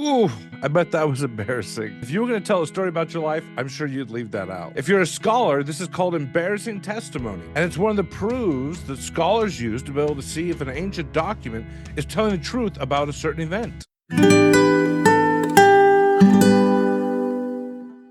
Ooh, I bet that was embarrassing. If you were going to tell a story about your life, I'm sure you'd leave that out. If you're a scholar, this is called embarrassing testimony, and it's one of the proofs that scholars use to be able to see if an ancient document is telling the truth about a certain event.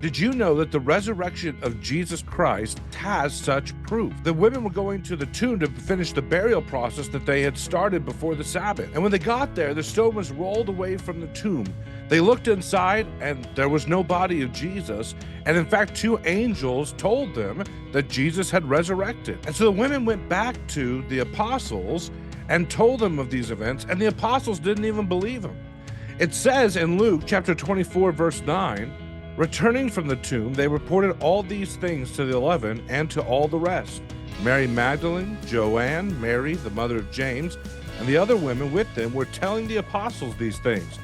Did you know that the resurrection of Jesus Christ has such proof? The women were going to the tomb to finish the burial process that they had started before the Sabbath. And when they got there, the stone was rolled away from the tomb. They looked inside and there was no body of Jesus. And in fact, two angels told them that Jesus had resurrected. And so the women went back to the apostles and told them of these events, and the apostles didn't even believe them. It says in Luke chapter 24, verse 9, returning from the tomb, they reported all these things to the 11 and to all the rest. Mary Magdalene, Joanne, Mary, the mother of James, and the other women with them were telling the apostles these things.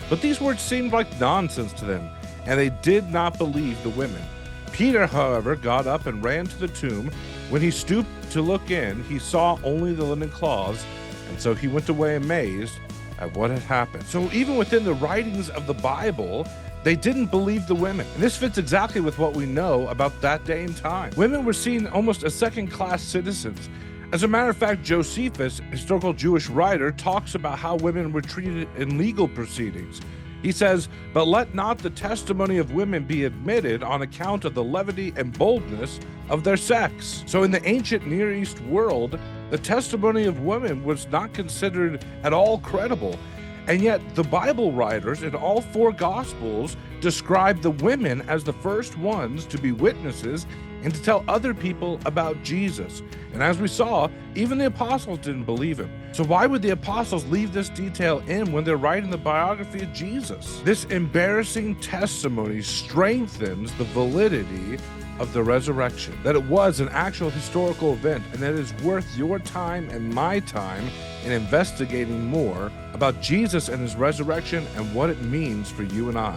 But these words seemed like nonsense to them, and they did not believe the women. Peter, however, got up and ran to the tomb. When he stooped to look in, he saw only the linen cloths, and so he went away amazed at what had happened. So even within the writings of the Bible, they didn't believe the women. And this fits exactly with what we know about that day and time. Women were seen almost as second-class citizens. As a matter of fact, Josephus, historical Jewish writer, talks about how women were treated in legal proceedings. He says, "But let not the testimony of women be admitted on account of the levity and boldness of their sex." So in the ancient Near East world, the testimony of women was not considered at all credible. And yet the Bible writers in all four Gospels describe the women as the first ones to be witnesses and to tell other people about Jesus. And as we saw, even the apostles didn't believe him. So why would the apostles leave this detail in when they're writing the biography of Jesus? This embarrassing testimony strengthens the validity of the resurrection, that it was an actual historical event, and that it is worth your time and my time in investigating more about Jesus and his resurrection and what it means for you and I.